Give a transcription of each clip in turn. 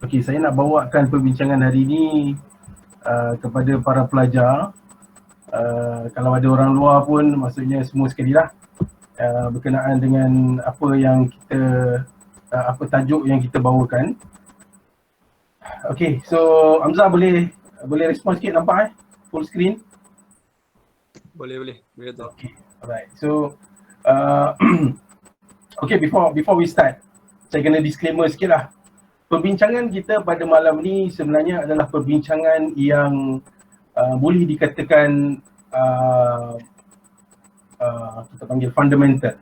Okey, saya nak bawakan perbincangan hari ini kepada para pelajar. Kalau ada orang luar pun maksudnya semua sekali lah, berkenaan dengan apa yang kita apa tajuk yang kita bawakan. Okey, so Hamzah boleh respon sikit, nampak full screen? Boleh tu. Okay, alright. So okay, before we start, saya kena disclaimer sikit lah. Perbincangan kita pada malam ni sebenarnya adalah perbincangan yang boleh dikatakan kita panggil fundamental.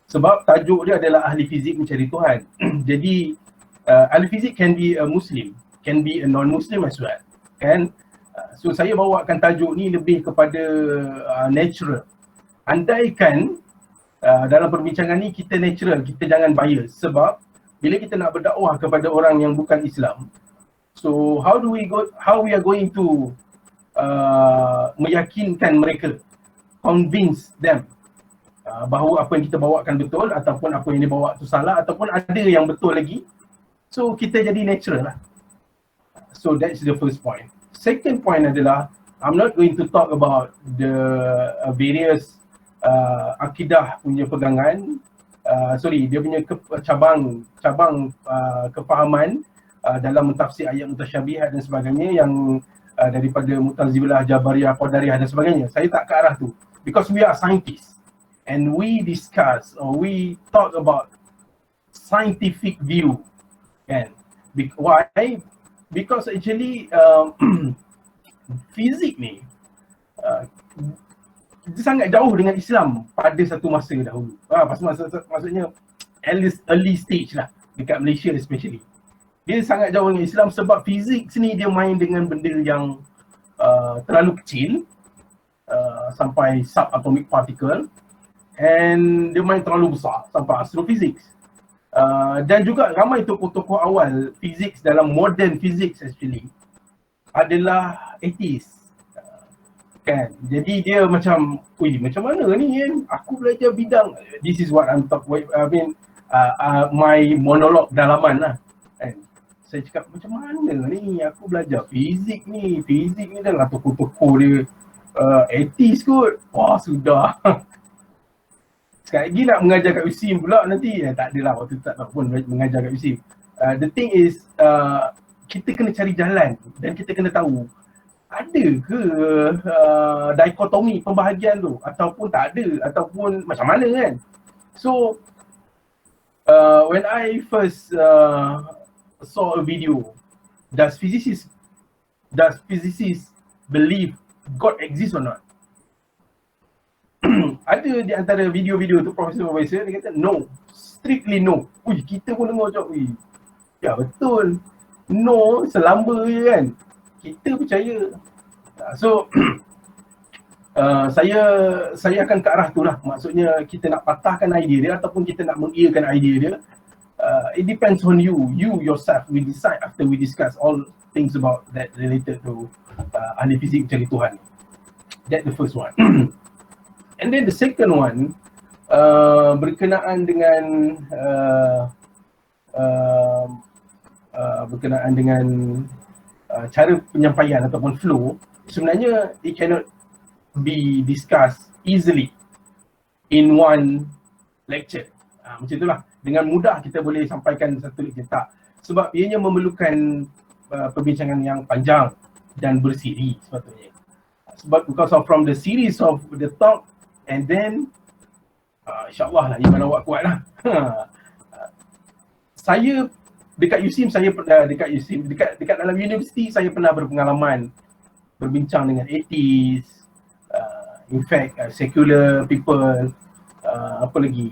Sebab tajuk dia adalah ahli fizik mencari Tuhan. Jadi ahli fizik can be a Muslim, can be a non-Muslim as well, kan? So saya bawakan tajuk ni lebih kepada natural. Andaikan dalam perbincangan ni kita natural, kita jangan bias. Sebab bila kita nak berdakwah kepada orang yang bukan Islam, so how we are going to meyakinkan mereka, convince them bahawa apa yang kita bawakan betul ataupun apa yang dibawa tu salah ataupun ada yang betul lagi. So kita jadi natural lah. So that's the first point. Second point adalah I'm not going to talk about the various akidah punya pegangan, dia punya cabang kefahaman dalam mentafsir ayat mutasyabihat dan sebagainya yang daripada Mu'tazilah, Jabariyah, Qadariyah dan sebagainya. Saya tak ke arah tu because we are scientists and we discuss or we talk about scientific view, kan? Why? Because actually fizik ni dia sangat jauh dengan Islam pada satu masa dahulu. Maksudnya early stage lah dekat Malaysia especially. Dia sangat jauh dengan Islam sebab fizik ni dia main dengan benda yang terlalu kecil, sampai subatomic particle, and dia main terlalu besar sampai astrophysics. Dan juga ramai tokoh-tokoh awal fizik dalam modern physics actually adalah atheist. Kan? Jadi dia macam, macam mana ni kan? Aku belajar bidang, this is what I'm talking, my monologue dalaman lah. Kan? Saya cakap macam mana ni? Aku belajar fizik ni adalah tokoh-tokoh dia atheist kot. Wah sudah. Sekali lagi nak mengajar kat USIM pula nanti. Tak adalah, waktu tu tak tahu pun mengajar kat USIM. The thing is, kita kena cari jalan dan kita kena tahu ada ke dikotomi pembahagian tu ataupun tak ada ataupun macam mana kan. So when I first saw a video, does physicists believe God exists or not? Ada di antara video-video tu profesor dia kata no, strictly no. Kita pun dengar macam ya betul, no selamba je kan, kita percaya. So saya akan ke arah tu lah. Maksudnya kita nak patahkan idea dia ataupun kita nak mengiyakan idea dia. It depends on you yourself. We decide after we discuss all things about that related to ahli fizik mencari Tuhan. That's the first one. And then the second one berkenaan dengan cara penyampaian ataupun flow. Sebenarnya it cannot be discussed easily in one lecture. Macam itulah. Dengan mudah kita boleh sampaikan satu lecture, tak. Sebab ianya memerlukan perbincangan yang panjang dan bersiri sepatutnya. Sebab because of from the series of the talk and then insyaAllah lah iman awak kuat lah. Saya dekat USIM, dekat dalam universiti saya pernah berpengalaman berbincang dengan atheist, in fact secular people, apa lagi,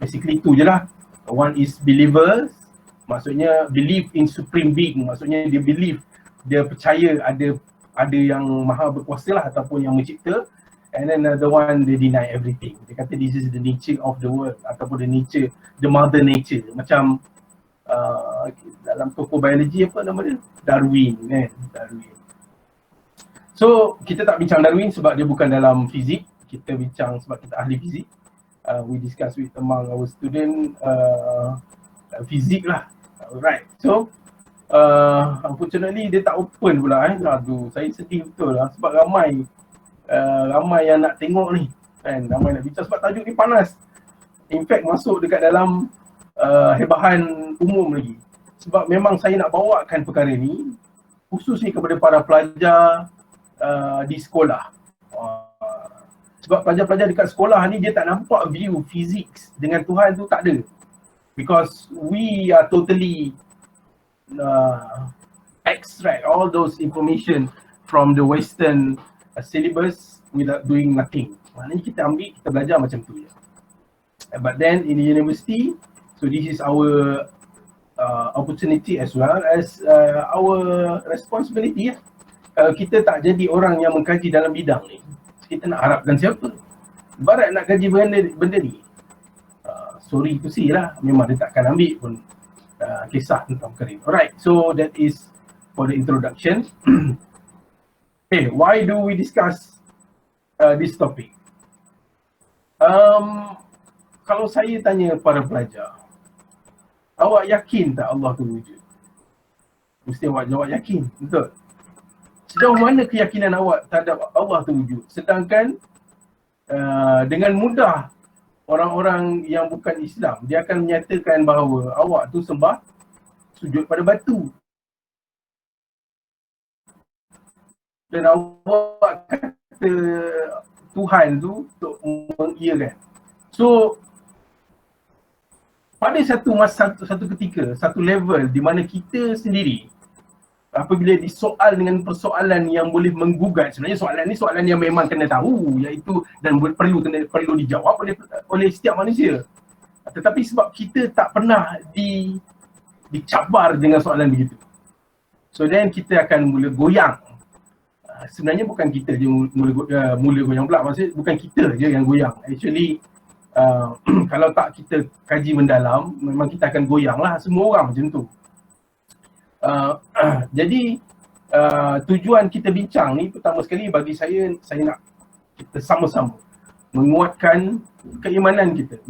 basically tu je lah. One is believers, maksudnya believe in supreme being, maksudnya dia believe, dia percaya ada yang maha berkuasa lah ataupun yang mencipta. And then another one, they deny everything. Dia kata this is the nature of the world ataupun the mother nature. Macam dalam tokoh biologi apa nama dia? Darwin. Darwin. So kita tak bincang Darwin sebab dia bukan dalam fizik. Kita bincang sebab kita ahli fizik. We discuss with among our student fizik lah. Alright. So unfortunately dia tak open pula Aduh, saya sedih betul lah sebab ramai yang nak tengok ni kan, ramai nak bincang sebab tajuk ni panas. In fact masuk dekat dalam hebahan umum lagi. Sebab memang saya nak bawakan perkara ni khususnya kepada para pelajar di sekolah. Sebab pelajar-pelajar dekat sekolah ni dia tak nampak view physics dengan Tuhan tu, tak ada. Because we are totally extract all those information from the Western syllabus without doing nothing. Maknanya kita ambil, kita belajar macam tu je. But then in the university, so this is our opportunity as well as our responsibility. Kalau kita tak jadi orang yang mengkaji dalam bidang ni, kita nak harapkan siapa? Barat nak kaji benda ni. Sorry to say lah, memang dia takkan ambil pun kisah tentang perkara ni. Alright, so that is for the introduction. Okay, why do we discuss this topic? Kalau saya tanya para pelajar, awak yakin tak Allah tu wujud? Mesti awak jawab yakin, betul? Sejauh mana keyakinan awak terhadap Allah tu wujud? Sedangkan dengan mudah orang-orang yang bukan Islam, dia akan menyatakan bahawa awak tu sembah sujud pada batu. Dan awak kata Tuhan tu untuk mengiyakan. So pada satu ketika, satu level di mana kita sendiri apabila disoal dengan persoalan yang boleh menggugat, sebenarnya soalan ni soalan yang memang kena tahu, iaitu dan perlu dijawab oleh setiap manusia. Tetapi sebab kita tak pernah dicabar dengan soalan begitu, so then kita akan mula goyang. Sebenarnya bukan kita je mula goyang pula, maksudnya bukan kita je yang goyang. Actually kalau tak kita kaji mendalam, memang kita akan goyang lah, semua orang macam tu. Jadi tujuan kita bincang ni pertama sekali bagi saya nak kita sama-sama menguatkan keimanan kita,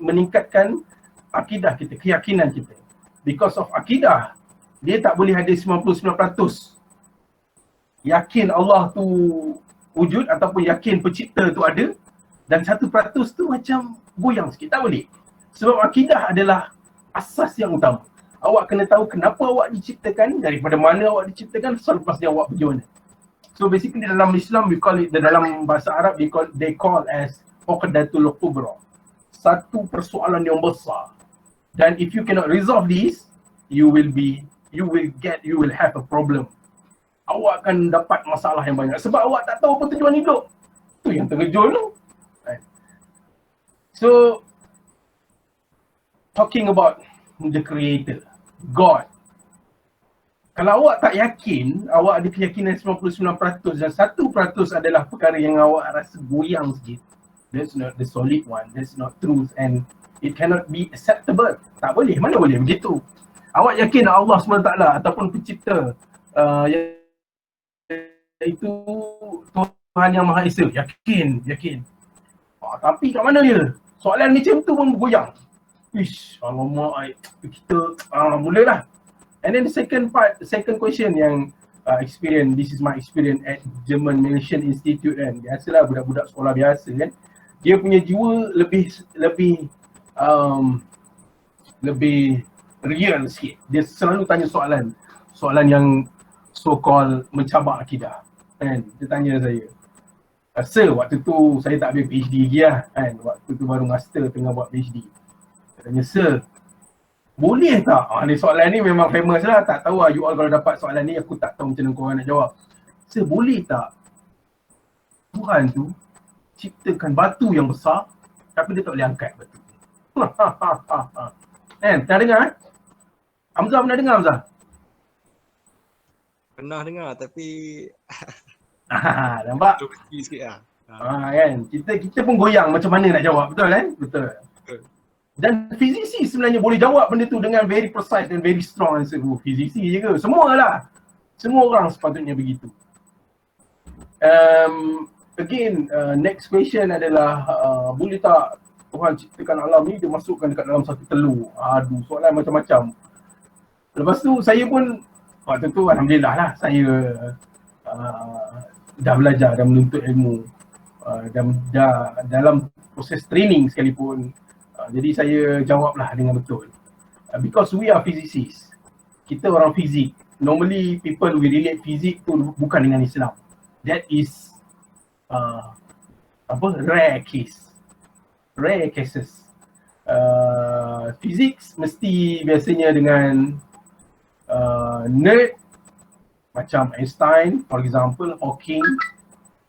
meningkatkan akidah kita, keyakinan kita. Because of akidah, dia tak boleh ada 99% yakin Allah tu wujud ataupun yakin pencipta tu ada, dan 1% tu macam goyang sikit, tak boleh. Sebab akidah adalah asas yang utama. Awak kena tahu kenapa awak diciptakan, daripada mana awak diciptakan, selepas dia awak pergi mana. So basically dalam Islam we call it, dalam bahasa Arab they call as uqdatul kubra, satu persoalan yang besar. Dan if you cannot resolve this, you will have a problem. Awak akan dapat masalah yang banyak sebab awak tak tahu apa tujuan hidup. Tu yang terkejut tu. So talking about the creator, God. Kalau awak tak yakin, awak ada keyakinan 99% dan 1% adalah perkara yang awak rasa goyang sikit, that's not the solid one, that's not truth and it cannot be acceptable. Tak boleh, mana boleh begitu. Awak yakin Allah SWT ataupun pencipta iaitu Tuhan Yang Maha Esa, yakin. Tapi kat mana dia? Soalan macam tu pun bergoyang. Ish, alamak, kita mulalah. And then the second question yang this is my experience at German Malaysian Institute kan. Biasalah budak-budak sekolah biasa kan. Dia punya jiwa lebih real sikit. Dia selalu tanya soalan yang so called mencabar akidah. Kan? Dia tanya saya, Sir, waktu tu saya tak ambil PhD lagi lah kan. Waktu tu baru master tengah buat PhD. Dia tanya, Sir, boleh tak? Ni soalan ni memang famous lah. Tak tahu lah you all kalau dapat soalan ni, aku tak tahu macam mana korang nak jawab. Sir, boleh tak Tuhan tu ciptakan batu yang besar tapi dia tak boleh angkat batu? Pernah dengar? Hamzah pernah dengar, Hamzah? Pernah dengar tapi nampak? Low-key sikit lah. Kan? Kita pun goyang macam mana nak jawab, betul kan? Betul. Dan fizisi sebenarnya boleh jawab benda tu dengan very precise dan very strong answer. Fizisi je ke? Semua orang sepatutnya begitu. Next question adalah boleh tak Tuhan ciptakan alam ni dia masukkan dekat dalam satu telur? Aduh, soalan macam-macam. Lepas tu saya pun waktu tu alhamdulillah lah saya dah belajar dan menuntut ilmu dan dah dalam proses training sekalipun. Jadi saya jawablah dengan betul. Because we are physicists. Kita orang fizik. Normally people we relate fizik tu bukan dengan Islam. That is rare case. Rare cases. Physics mesti biasanya dengan nerd macam Einstein, for example, Hawking,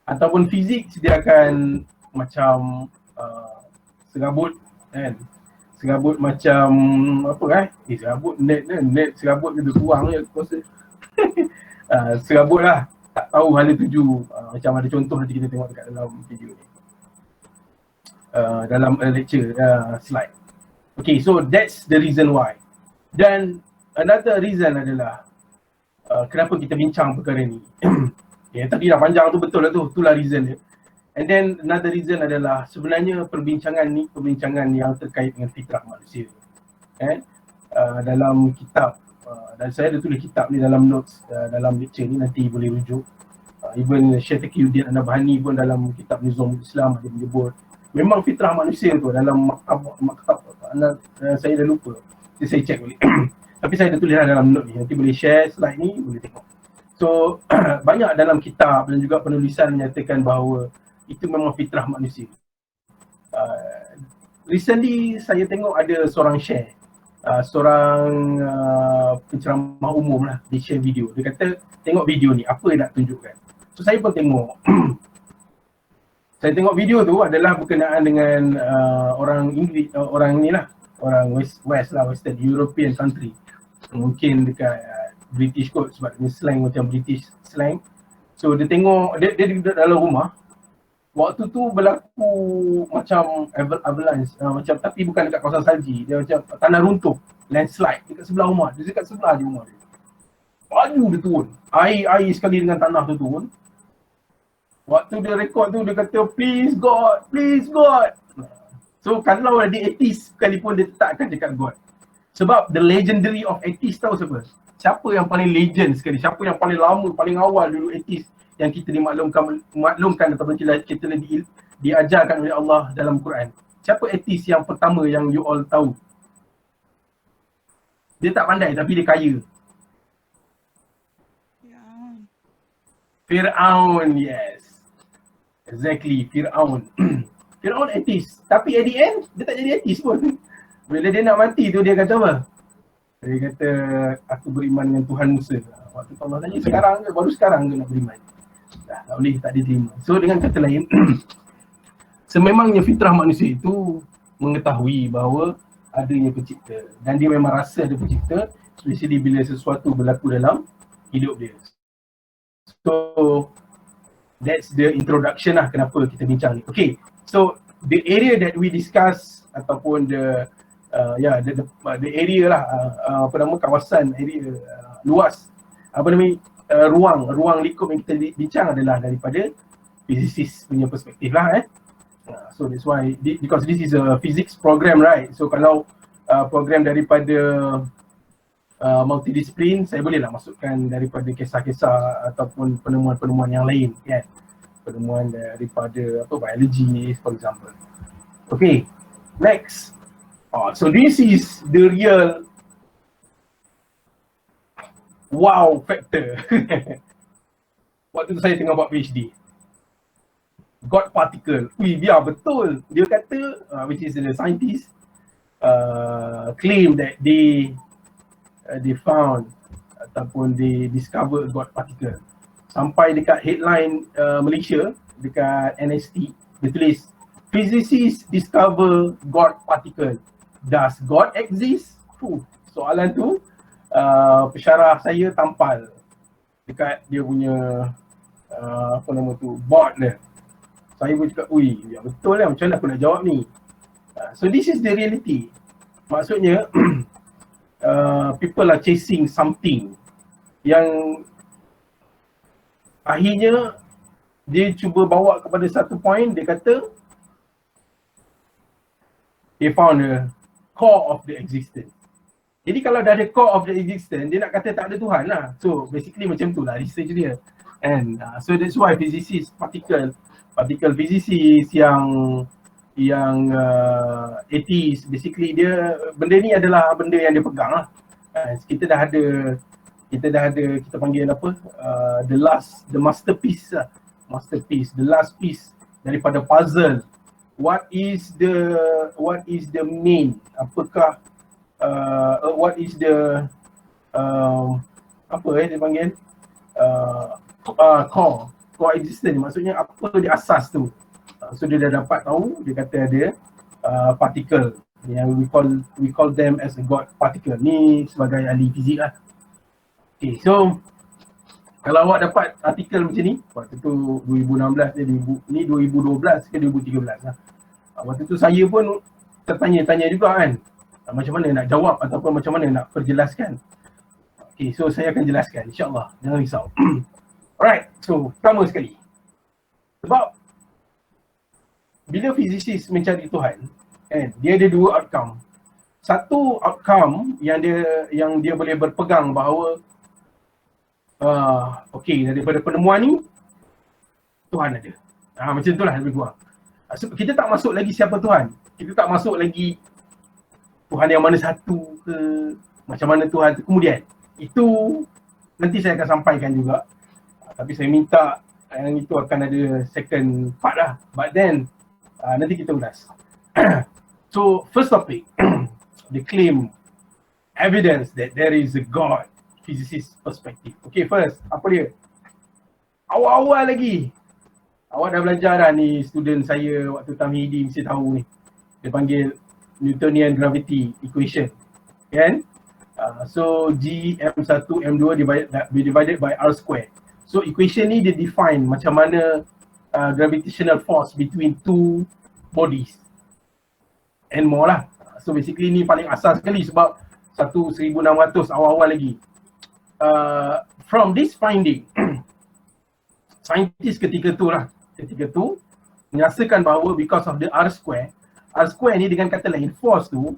ataupun fizik dia akan macam serabut kan. Serabut macam apa serabut net serabut dia kurang je aku rasa. Serabut lah, tak tahu hala tuju. Macam ada contoh nanti kita tengok dekat dalam video ni. Dalam lecture slide. Okay, so that's the reason why. Dan another reason adalah kenapa kita bincang perkara ni. Tadi dah panjang tu, betul lah tu, itulah reason dia. And then another reason adalah sebenarnya perbincangan ni perbincangan yang terkait dengan fitrah manusia. Dalam kitab, dan saya ada tulis kitab ni dalam notes dalam lecture ni, nanti boleh rujuk. Even Syekh Taqiyuddin An-Nabhani pun dalam kitab Nizamul Islam dia menyebut memang fitrah manusia tu dalam maktab saya dah lupa. Jadi saya check balik. Tapi saya ada tulis dalam note ni, nanti boleh share slide ni, boleh tengok. So banyak dalam kitab dan juga penulisan menyatakan bahawa itu memang fitrah manusia. Recently saya tengok ada seorang share, seorang penceramah umum lah, dia share video. Dia kata tengok video ni, apa yang nak tunjukkan. So saya pun tengok. Saya tengok video tu adalah berkenaan dengan orang Inggeris, orang ni lah, orang West lah, Western European country. Mungkin dekat British kot sebab dia slang macam British slang. So dia tengok, dia duduk dalam rumah. Waktu tu berlaku macam avalanche, macam, tapi bukan dekat kawasan salji. Dia macam tanah runtuh, landslide dekat sebelah rumah. Dia dekat sebelah je rumah dia. Baju dia turun, air sekali dengan tanah tu turun. Waktu dia rekod tu dia kata please God, please God. So kalau dia atheist sekalipun dia tak akan cakap God. Sebab the legendary of atheist tahu siapa? Siapa yang paling legend sekali? Siapa yang paling lama, paling awal dulu atheist yang kita dimaklumkan ataupun kita diajarkan oleh Allah dalam Quran? Siapa atheist yang pertama yang you all tahu? Dia tak pandai tapi dia kaya. Fir'aun, yes. Exactly, Fir'aun. Fir'aun atheist. Tapi at the end, dia tak jadi atheist pun. Bila dia nak mati tu, dia kata apa? Dia kata, aku beriman dengan Tuhan Musa. Waktu Allah tanya, sekarang ke? Baru sekarang ke nak beriman? Tak boleh, tak diterima. So dengan kata lain, sememangnya fitrah manusia itu mengetahui bahawa adanya pencipta. Dan dia memang rasa ada pencipta, especially bila sesuatu berlaku dalam hidup dia. So that's the introduction lah kenapa kita bincang ni. Okay, so the area that we discuss ataupun the area lah, kawasan area luas, ruang lingkup yang kita bincang adalah daripada physicist punya perspektif lah. So that's why, because this is a physics program, right? So kalau program daripada multidisiplin, saya bolehlah masukkan daripada kisah-kisah ataupun penemuan-penemuan yang lain, kan? Penemuan daripada biology, for example. Okay, next. So this is the real wow factor. Waktu tu saya tengah buat PhD, God particle. Biar betul. Dia kata, which is the scientist claim that they found ataupun they discover God particle. Sampai dekat headline Malaysia, dekat NST, dia tulis physicists discover God particle. Does God exist? Soalan tu pensyarah saya tampal dekat dia punya board dia. Saya pun cakap, ya betul lah, macam mana aku nak jawab ni? So this is the reality. Maksudnya people are chasing something yang akhirnya dia cuba bawa kepada satu point. Dia kata they found a core of the existence. Jadi kalau dah ada core of the existence, dia nak kata tak ada Tuhan lah. So basically macam tu lah research dia. And so that's why physicists, particle physicists yang atheist, basically dia benda ni adalah benda yang dia pegang lah. Kita dah ada kita panggil apa, the masterpiece lah. The last piece daripada puzzle. What is the main, apakah what is the apa dia panggil core existence, maksudnya apa dia asas tu. So dia dah dapat tahu, dia kata ada particle yang we call them as a God particle. Ni sebagai ahli fizik lah. Okay, so kalau awak dapat artikel macam ni, waktu tu 2016 ni 2012 ke 2013 lah. Waktu tu saya pun tertanya-tanya juga kan, macam mana nak jawab ataupun macam mana nak perjelaskan. Okay, so saya akan jelaskan insyaAllah, jangan risau. Alright, so pertama sekali, sebab bila fizisis mencari Tuhan, dia ada dua outcome. Satu outcome yang dia boleh berpegang bahawa okay, daripada penemuan ni Tuhan ada. Macam itulah lebih kurang. Kita tak masuk lagi siapa Tuhan. Kita tak masuk lagi Tuhan yang mana satu ke, macam mana Tuhan tu. Kemudian itu nanti saya akan sampaikan juga. Tapi saya minta yang itu akan ada second part lah. But then nanti kita ulas. So first topic, they claim evidence that there is a God, physicist perspective. Okay, first, apa dia? Awal-awal lagi, awak dah belajar dah ni, student saya waktu Tamhidi mesti tahu ni. Dia panggil Newtonian gravity equation, kan? So G M1 M2 divided by R square. So equation ni dia define macam mana gravitational force between two bodies and more lah. So basically ni paling asas sekali sebab 1600 awal-awal lagi. From this finding, saintis ketika tu menyaksikan bahawa because of the R square ni dengan kata lain force tu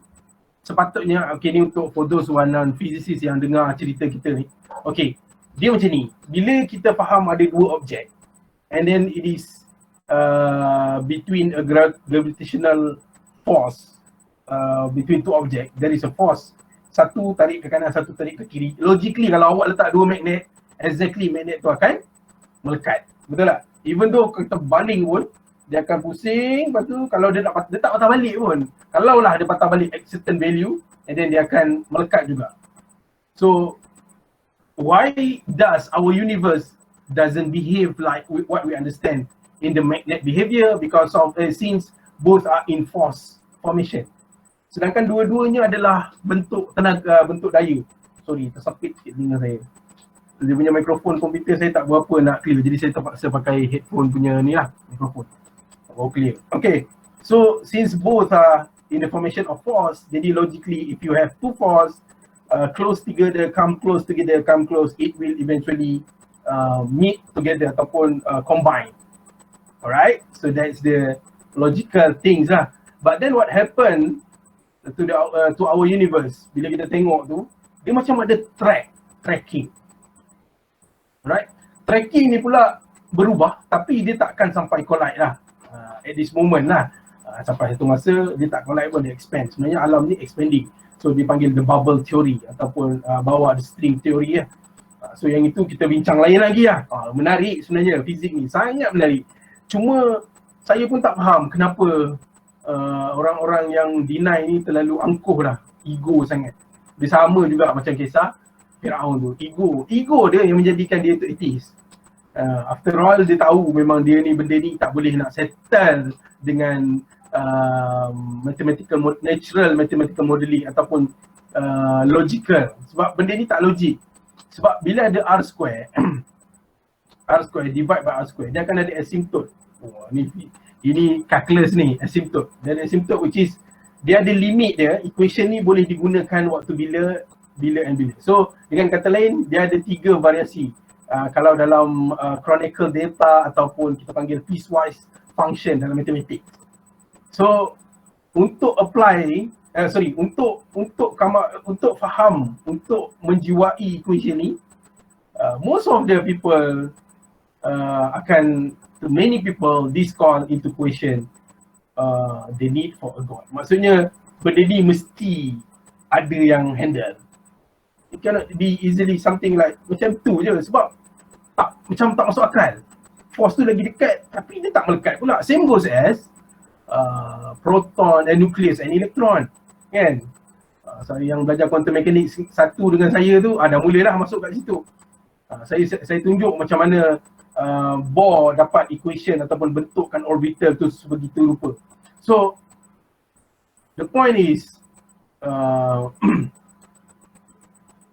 sepatutnya, okay ni untuk for those who are non-physicists yang dengar cerita kita ni, okay, dia macam ni, bila kita faham ada dua objek and then it is between a gravitational force between two objects, there is a force, satu tarik ke kanan, satu tarik ke kiri. Logically kalau awak letak dua magnet, exactly magnet tu akan melekat, betul tak? Even though kita baling pun dia akan pusing, lepas tu kalau dia tak patah balik pun, kalau lah dia patah balik at certain value, and then dia akan melekat juga. So why does our universe doesn't behave like what we understand in the magnet behavior? Because of since both are in force formation, sedangkan dua-duanya adalah bentuk tenaga, bentuk daya. Sorry, tersapit sikit telinga saya. Dia punya mikrofon komputer saya tak berapa nak clear, jadi saya terpaksa pakai headphone punya ni lah, mikrofon. Tak berapa clear. Okay, so since both are in the formation of force, jadi logically if you have two force close together, come close, it will eventually meet together ataupun combine. Alright, so that's the logical things lah. But then what happened to our universe, bila kita tengok tu, dia macam ada tracking. Right? Tracking ni pula berubah, tapi dia takkan sampai collide lah at this moment lah. Sampai satu masa dia tak collide pun, dia expand. Sebenarnya alam ni expanding. So dia panggil the bubble theory ataupun bawah the string theory lah. So yang itu kita bincang lain lagi lah. Menarik sebenarnya fizik ni, sangat menarik. Cuma saya pun tak faham kenapa orang-orang yang deny ni terlalu angkuh lah, ego sangat. Dia sama juga macam kisah Firaun tu, ego dia yang menjadikan dia tu atheist. After all dia tahu memang dia ni benda ni tak boleh nak settle dengan natural mathematical modeling ataupun logical, sebab benda ni tak logik. Sebab bila ada R square R square divide by R square, dia akan ada asymptote. Ini calculus ni, asymptote. Dia ada asymptote which is dia ada limit dia. Equation ni boleh digunakan waktu bila and bila. So dengan kata lain, dia ada 3 variasi. Kalau dalam chronicle data ataupun kita panggil piecewise function dalam matematik. So untuk apply untuk faham, untuk menjiwai equation ni, most of the people many people this call into question the need for a God. Maksudnya benda ni mesti ada yang handle. It cannot be easily something like macam tu je, sebab macam tak masuk akal. Force tu lagi dekat tapi dia tak melekat pula. Same goes as proton and nucleus and electron, kan? Saya yang belajar quantum mechanics satu dengan saya tu dah mulalah masuk kat situ. Saya tunjuk macam mana Bohr dapat equation ataupun bentukkan orbital tu sebegitu rupa. So the point is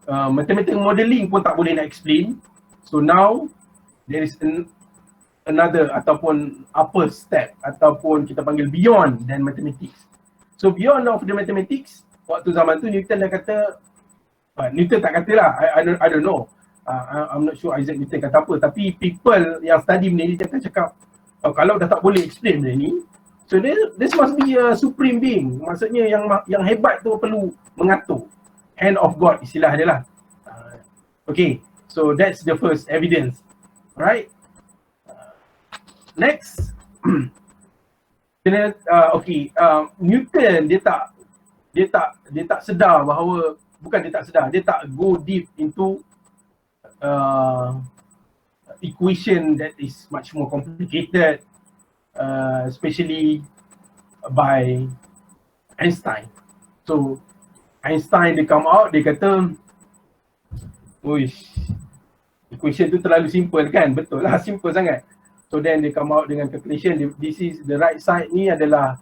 mathematical modeling pun tak boleh nak explain. So now there is another ataupun upper step ataupun kita panggil beyond than mathematics. So beyond of the mathematics, waktu zaman tu Newton dah kata, Newton tak kata lah, I don't know, I'm not sure Isaac Newton kata apa, tapi people yang study benda ni dia akan cakap kalau dah tak boleh explain benda ni, so this must be a supreme being. Maksudnya yang hebat tu perlu mengatur. Hand of God istilah dia lah. Okay, so that's the first evidence, right? Next, Newton dia tak sedar bahawa, bukan dia tak sedar, dia tak go deep into equation that is much more complicated, especially by Einstein. So Einstein dia come out, dia kata, equation tu terlalu simple kan? Betul lah, simple sangat. So then they come out dengan calculation, this is the right side ni adalah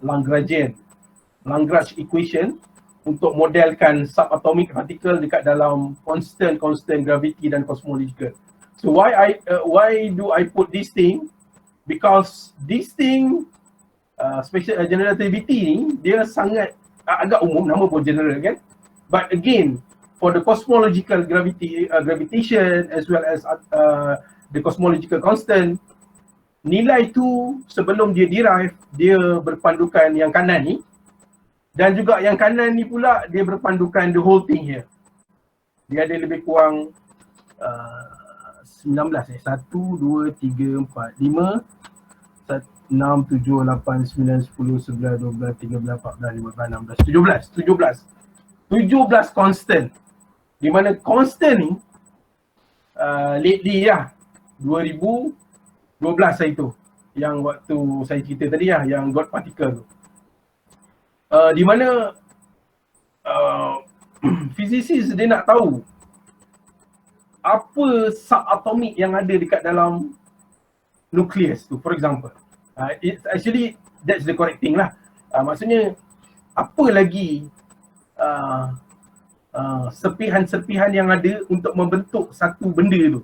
Lagrangian equation untuk modelkan subatomic particle dekat dalam constant gravity dan cosmological. So why do I put this thing? Because this thing special general relativity ni dia sangat agak umum, nama pun general kan, but again for the cosmological gravitation as well as the cosmological constant, nilai tu sebelum dia derive dia berpandukan yang kanan ni, dan juga yang kanan ni pula dia berpandukan the whole thing here. Dia ada lebih kurang 19 1, 2, 3, 4, 5, 6, 7, 8, 9, 10, 11, 12, 13, 14, 15, 16, 17, 18, 19, 17 constant. Di mana constant ni lately lah 2012 saya tu, yang waktu saya cerita tadi lah, yang God particle tu, di mana physicist dia nak tahu apa subatomik yang ada dekat dalam nucleus tu, for example. Actually that's the correct thing lah. Maksudnya apa lagi serpihan-serpihan yang ada untuk membentuk satu benda tu.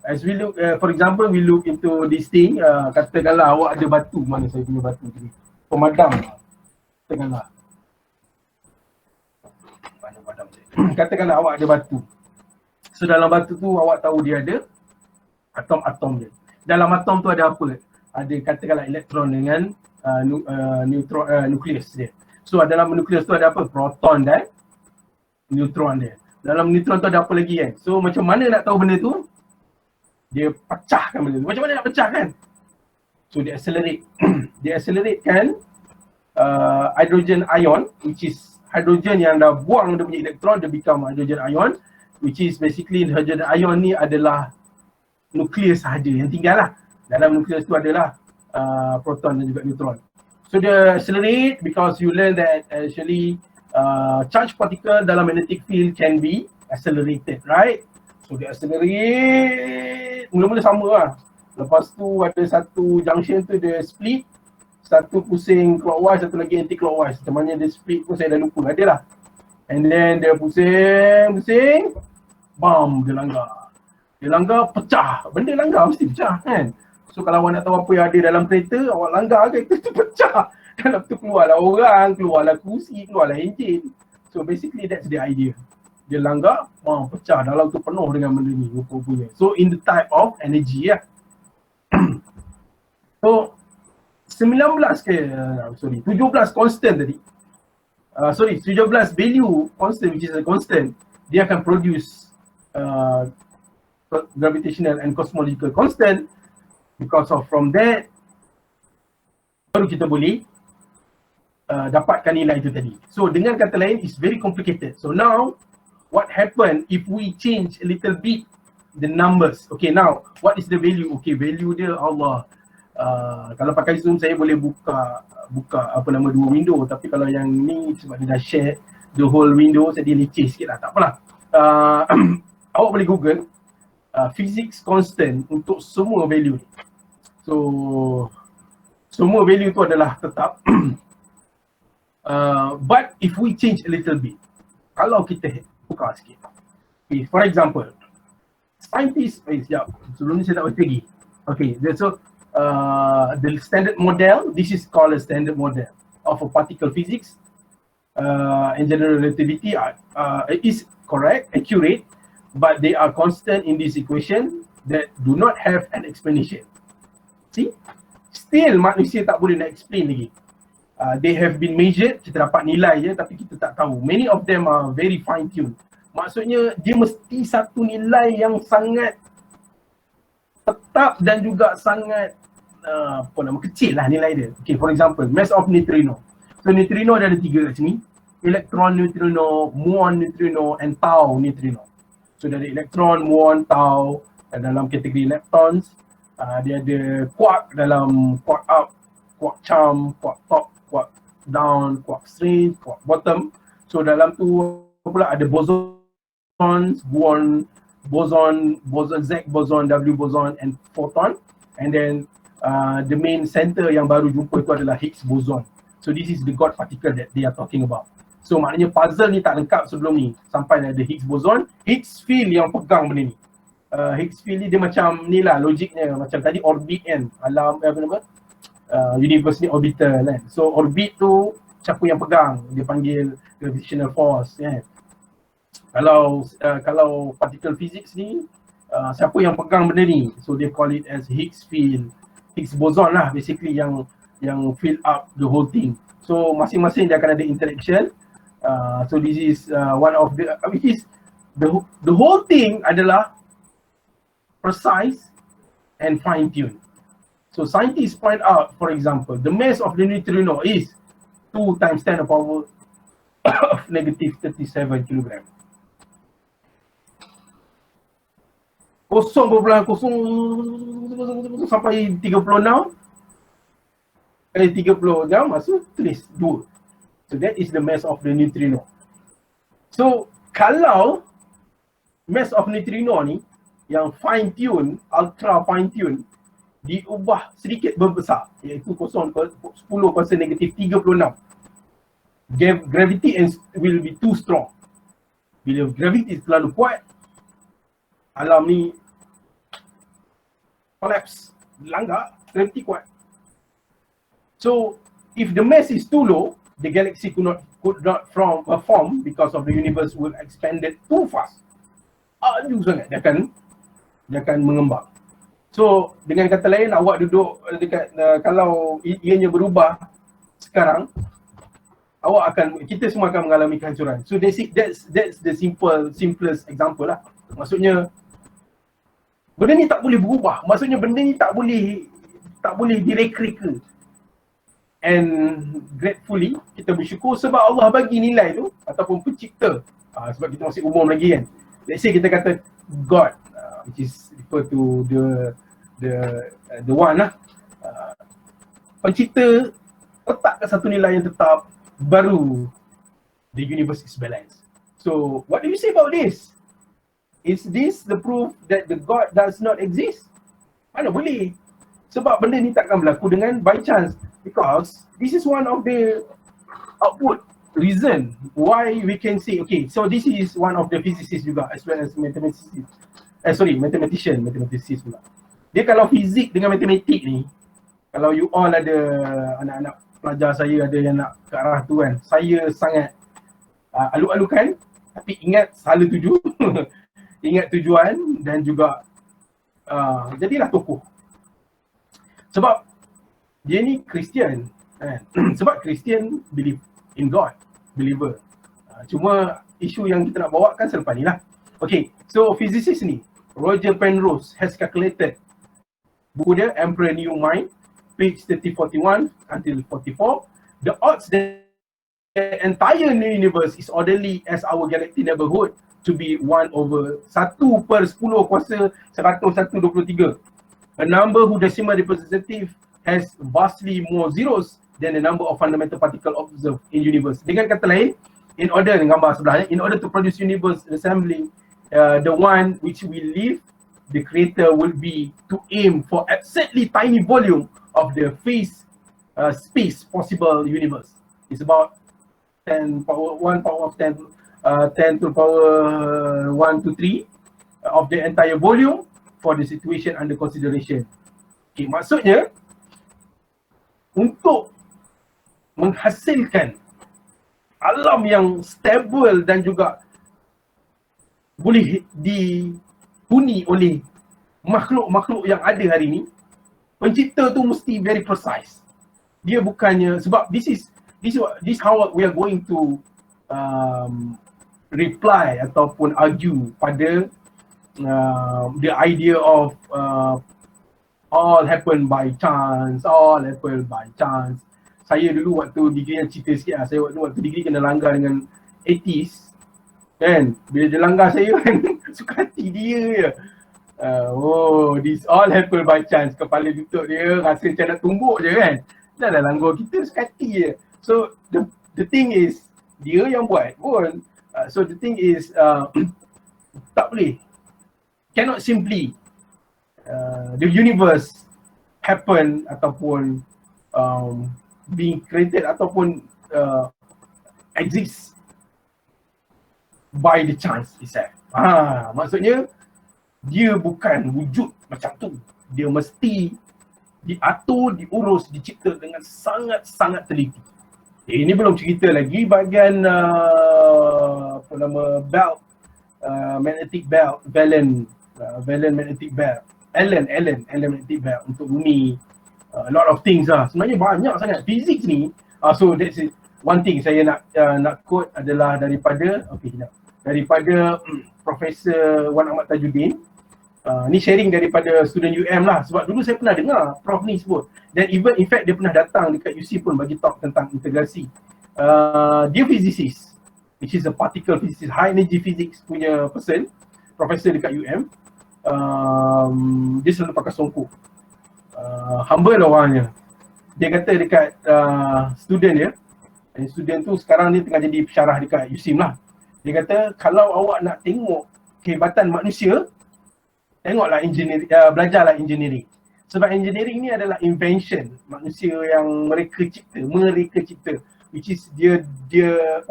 As we look, for example, we look into this thing, katakanlah awak ada batu, mana saya punya batu tadi, pemadam, katakanlah. Mana pemadam saya? Katakanlah awak ada batu. So dalam batu tu awak tahu dia ada atom-atom dia. Dalam atom tu ada apa? Ada katakanlah elektron dengan nukleus dia. So dalam nukleus tu ada apa? Proton dan neutron dia. Dalam neutron tu ada apa lagi kan? So macam mana nak tahu benda tu? Dia pecahkan benda tu. Macam mana nak pecahkan? So dia accelerate. Dia acceleratekan hydrogen ion, which is hydrogen yang dah buang dia punya elektron, dia become hydrogen ion, which is basically hydrogen ion ni adalah nukleus sahaja yang tinggal lah. Dalam nukleus tu adalah proton dan juga neutron. So dia accelerate because you learn that actually charge particle dalam magnetic field can be accelerated, right? So dia accelerate, mula-mula sama lah. Lepas tu ada satu junction tu dia split, satu pusing clockwise, satu lagi anti clockwise. Macam mana dia split pun saya dah lupa, ada lah. And then dia pusing, bam, dia langgar, pecah. Benda langgar mesti pecah kan. So kalau awak nak tahu apa yang ada dalam kereta, awak langgar kan, kereta pecah. Dalam tu keluarlah orang, keluarlah kursi, keluarlah enjin. So basically that's the idea. Dia langgar, bam, pecah. Dalam tu penuh dengan benda ni, rupa-rupanya. So in the type of energy lah. So 17 constant tadi. 17 value constant which is a constant, dia akan produce gravitational and cosmological constant. Because of from that baru kita boleh dapatkan nilai itu tadi. So dengan kata lain, it's very complicated. So now what happen if we change a little bit the numbers? Okay, now what is the value? Okay, value dia Allah. Kalau pakai Zoom saya boleh buka dua window, tapi kalau yang ni sebab dia dah share the whole window, saya leceh sikit lah, tak apalah. Awak boleh Google physics constant untuk semua value. So semua value tu adalah tetap. But if we change a little bit, kalau kita tukar sikit, okay, for example, scientists, sebelum ni saya tak baca lagi. Okay, so the standard model, this is called a standard model of a particle physics and general relativity is correct, accurate, but they are constant in this equation that do not have an explanation. See, still manusia tak boleh nak explain lagi. They have been measured, kita dapat nilai je tapi kita tak tahu. Many of them are very fine tuned. Maksudnya dia mesti satu nilai yang sangat tetap dan juga sangat kecil lah nilai dia. Okay, for example, mass of neutrino. So neutrino ada 3 kat sini. Electron neutrino, muon neutrino and tau neutrino. So dari elektron, muon, tau dalam kategori leptons. Dia ada quark dalam quark up, quark charm, quark top, quark down, quark strange, quark bottom. So dalam tu pula ada bosons, boson Z boson, W boson and photon. And then the main center yang baru jumpa itu adalah Higgs boson. So this is the God particle that they are talking about. So maknanya puzzle ni tak lengkap sebelum ni sampai ada Higgs boson. Higgs field yang pegang benda ni. Higgs field ni dia macam ni lah logiknya, macam tadi orbit kan, alam universe ni orbital kan. So orbit tu siapa yang pegang, dia panggil gravitational force kan. Kalau particle physics ni siapa yang pegang benda ni, so they call it as Higgs field, Higgs boson lah basically yang fill up the whole thing. So masing-masing dia akan ada interaction. So this is one of the which is the whole thing adalah precise and fine tuned. So scientists point out, for example, the mass of the neutrino is 2 times 10 to the power of negative 37 kilogram. 0.0 sampai 36 maksud tulis 2. So that is the mass of the neutrino. So kalau mass of neutrino ni yang fine tune, ultra fine tune, diubah sedikit berbesar, iaitu 10 kuasa negatif 36, gravity will be too strong. Bila gravity terlalu kuat, alam ni collapse, langgar, gravity kuat. So if the mass is too low, the galaxy could not form because of the universe will expanded too fast. Aju sangat dia akan mengembang. So dengan kata lain, awak duduk dekat kalau ianya berubah sekarang, kita semua akan mengalami kehancuran. So that's the simplest example lah. Maksudnya benda ni tak boleh berubah. Maksudnya benda ni tak boleh direka-reka. And gratefully kita bersyukur sebab Allah bagi nilai tu ataupun pencipta. Sebab kita masih umum lagi kan. Let's say kita kata God, which is refer to the one lah. Pencipta letakkan satu nilai yang tetap, baru the universe is balanced. So what do you say about this? Is this the proof that the God does not exist? Mana boleh. Sebab benda ni takkan berlaku dengan by chance. Because this is one of the output reason why we can say, okay, so this is one of the physicists juga as well as mathematician pula. Dia kalau fizik dengan matematik ni, kalau you all ada anak-anak pelajar saya ada yang nak ke arah tu kan, saya sangat aluk-alukan, tapi ingat salah tuju, ingat tujuan dan juga jadilah tokoh. Sebab Dia ni Christian kan? Sebab Christian believe in God, believer. Cuma isu yang kita nak bawa kan selepas ni lah. Okay, so physicist ni Roger Penrose has calculated, buku dia Emperor New Mind, page 3041 until 44, the odds that the entire universe is orderly as our galactic neighborhood to be 1/1/10 kuasa 101/23. A number whose decimal representative has vastly more zeros than the number of fundamental particle observed in universe. Dengan kata lain, in order, gambar sebelah, in order to produce universe resembling the one which we live, the creator will be to aim for exactly tiny volume of the space possible universe. It's about 10 power 1 power of 10 10 to power 1 to 3 of the entire volume for the situation under consideration. Okay, maksudnya untuk menghasilkan alam yang stable dan juga boleh dihuni oleh makhluk-makhluk yang ada hari ni, pencipta tu mesti very precise. Dia bukannya, sebab this how we are going to reply ataupun argue pada the idea of all happen by chance. Saya dulu waktu degree, yang cerita sikit lah, saya waktu degree kena langgar dengan atheist kan. Bila dia langgar saya kan, suka hati dia je. This all happen by chance. Kepala tutup dia, rasa macam nak tumbuk je kan. Dah langgar kita, suka hati je. So the thing is, dia yang buat pun. So the thing is, tak boleh, cannot simply the universe happen ataupun being created ataupun exist by the chance itself. Maksudnya dia bukan wujud macam tu. Dia mesti diatur, diurus, dicipta dengan sangat-sangat teliti. Ini belum cerita lagi bahagian apa nama, belt, magnetic belt, Allen magnetic belt, Allen magnetic belt untuk bumi. A lot of things lah. Sebenarnya banyak sangat physics ni. So that's it. One thing saya nak quote adalah daripada Profesor Wan Ahmad Tajuddin. Ni sharing daripada student UM lah, sebab dulu saya pernah dengar Prof ni sebut, dan even in fact dia pernah datang dekat UC pun bagi talk tentang integrasi. Dia physicist, which is a particle physicist, high energy physics punya person, professor dekat UM. Dia selalu pakai songkok. Humble orangnya. Dia kata dekat student dia, dan student tu sekarang dia tengah jadi pensyarah dekat USIM lah. Dia kata kalau awak nak tengok kehebatan manusia, tengoklah engineering, belajarlah engineering. Sebab engineering ni adalah invention manusia yang mereka cipta, which is dia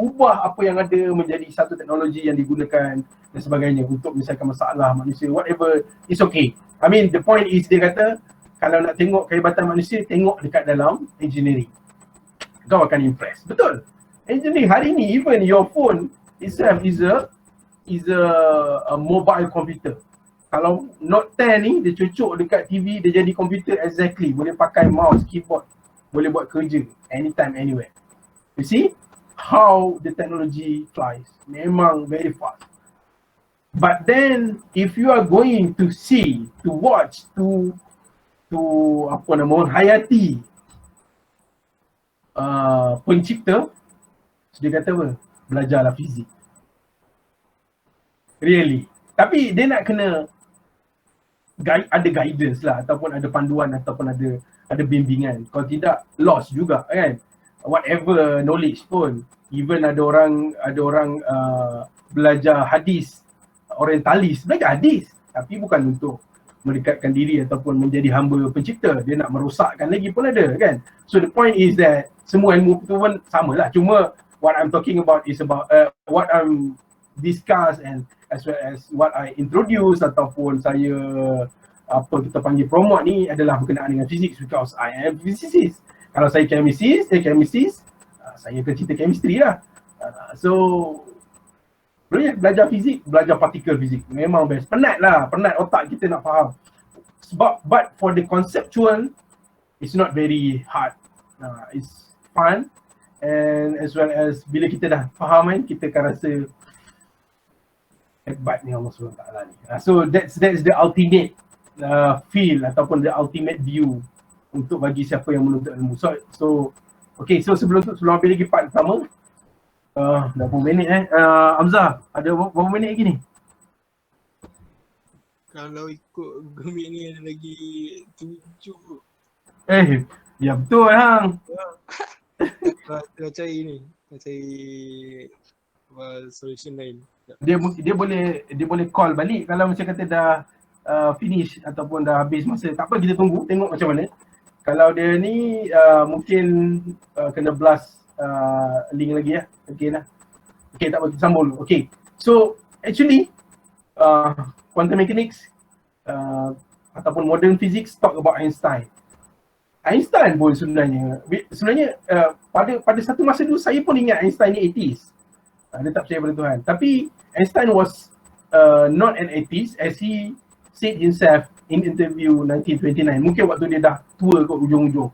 ubah apa yang ada menjadi satu teknologi yang digunakan dan sebagainya untuk menyelesaikan masalah manusia, whatever, it's okay. I mean the point is, dia kata kalau nak tengok kehebatan manusia, tengok dekat dalam engineering, kau akan impress. Betul, engineering hari ni, even your phone itself is a mobile computer. Kalau Note 10 ni dia cucuk dekat TV, dia jadi komputer exactly, boleh pakai mouse, keyboard, boleh buat kerja anytime, anywhere. You see how the technology flies, memang very fast. But then if you are going to see, to watch, to apa nama, hayati pencipta, dia kata apa? Belajarlah fizik. Really. Tapi dia nak kena ada guidance lah, ataupun ada panduan, ataupun ada bimbingan. Kalau tidak, lost juga kan. Whatever knowledge pun. Even ada orang belajar hadis, orientalis, belajar hadis, tapi bukan untuk mendekatkan diri ataupun menjadi hamba pencipta. Dia nak merosakkan lagi pun ada kan. So the point is that semua ilmu tu pun sama lah. Cuma what I'm talking about is about what I'm discuss, and as well as what I introduce ataupun saya kita panggil promote ni adalah berkenaan dengan physics, because I am physicist. Kalau saya chemist, saya akan cerita chemistry lah. So boleh belajar fizik, belajar particle fizik, memang best. Penat otak kita nak faham. Sebab but for the conceptual It's not very hard. It's fun, and as well as bila kita dah faham kan, kita akan rasa hebat ni Allah SWT ni. So that's the ultimate feel ataupun the ultimate view untuk bagi siapa yang menuntut ilmu. So okay, so sebelum ambil lagi part pertama, dah berapa minit Hamzah, ada berapa minit lagi ni? Kalau ikut Gemik ni ada lagi 7. Ya betul hang. Tengah cari ni. Tengah cari solution lain. Dia boleh call balik kalau macam kata dah finish ataupun dah habis masa. Tak apa, kita tunggu tengok macam mana. Kalau dia ni mungkin kena blast link lagi ya. Okay lah. Okay, tak apa, kita sambung dulu. Okay. So actually quantum mechanics ataupun modern physics talk about Einstein. Einstein pun sebenarnya pada satu masa dulu saya pun ingat Einstein ni atheist. Dia tak percaya pada Tuhan. Tapi Einstein was not an atheist as he said himself in interview 1929. Mungkin waktu dia dah tua ke ujung-ujung.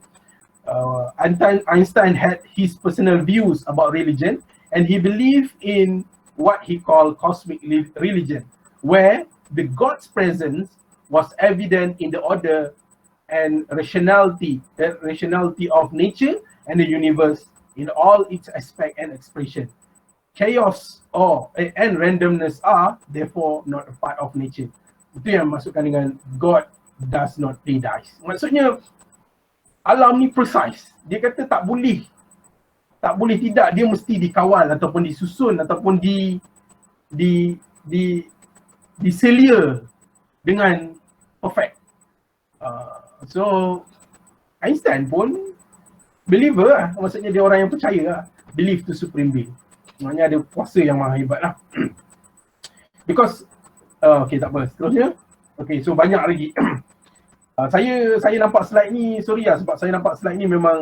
Einstein had his personal views about religion and he believed in what he called cosmic religion, where the God's presence was evident in the order and rationality of nature and the universe in all its aspect and expression. Chaos and randomness are therefore not a part of nature. Itu yang masukkan dengan God does not play dice. Maksudnya alam ni precise. Dia kata tak boleh tidak, dia mesti dikawal ataupun disusun ataupun diselia dengan perfect. So Einstein pun believer lah. Maksudnya dia orang yang percaya lah. Believe to supreme being. Maknanya ada kuasa yang maha hebat lah. Because okay, tak apa, seterusnya. Okay, so banyak lagi. Saya nampak slide ni, sorry lah, sebab saya nampak slide ni memang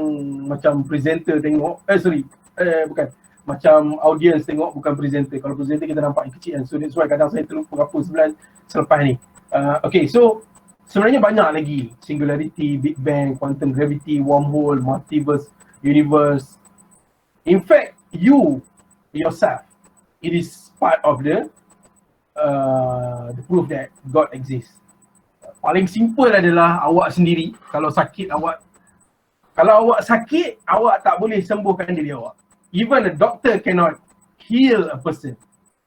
macam presenter tengok. Bukan, macam audience tengok, bukan presenter. Kalau presenter kita nampak yang kecil kan. So that's why kadang saya terlupa apa sebelah selepas ni. Okay, so sebenarnya banyak lagi. Singularity, Big Bang, quantum gravity, wormhole, multiverse, universe. In fact, you yourself, it is part of the proof that God exists. Paling simple adalah awak sendiri. Kalau awak sakit, awak tak boleh sembuhkan diri awak. Even a doctor cannot heal a person.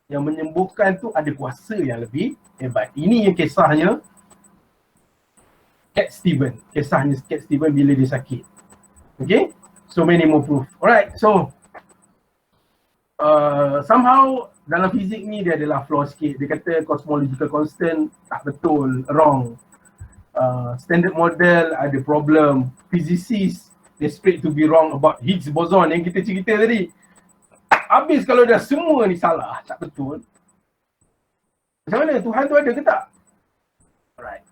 Yang menyembuhkan tu ada kuasa yang lebih hebat. Ini yang kisahnya Cat Steven. Kisahnya Cat Steven bila dia sakit. Okay? So many more proof. Alright, so somehow dalam fizik ni dia adalah flaw sikit. Dia kata cosmological constant tak betul, wrong. Standard model ada problem. Physicists desperate to be wrong about Higgs boson yang kita cerita tadi. Habis kalau dah semua ni salah, tak betul. Macam mana? Tuhan tu ada ke tak? Alright.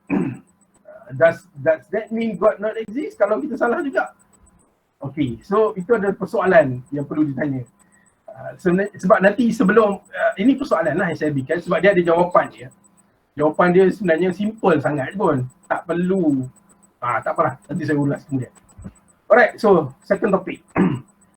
Does that mean God not exist kalau kita salah juga? Okay, so itu ada persoalan yang perlu ditanya. Sebab nanti sebelum ini persoalan lah yang saya berikan sebab dia ada jawapan dia. Jawapan dia sebenarnya simple sangat pun. Tak perlu tak apalah, nanti saya ulas kemudian. Alright, so second topic.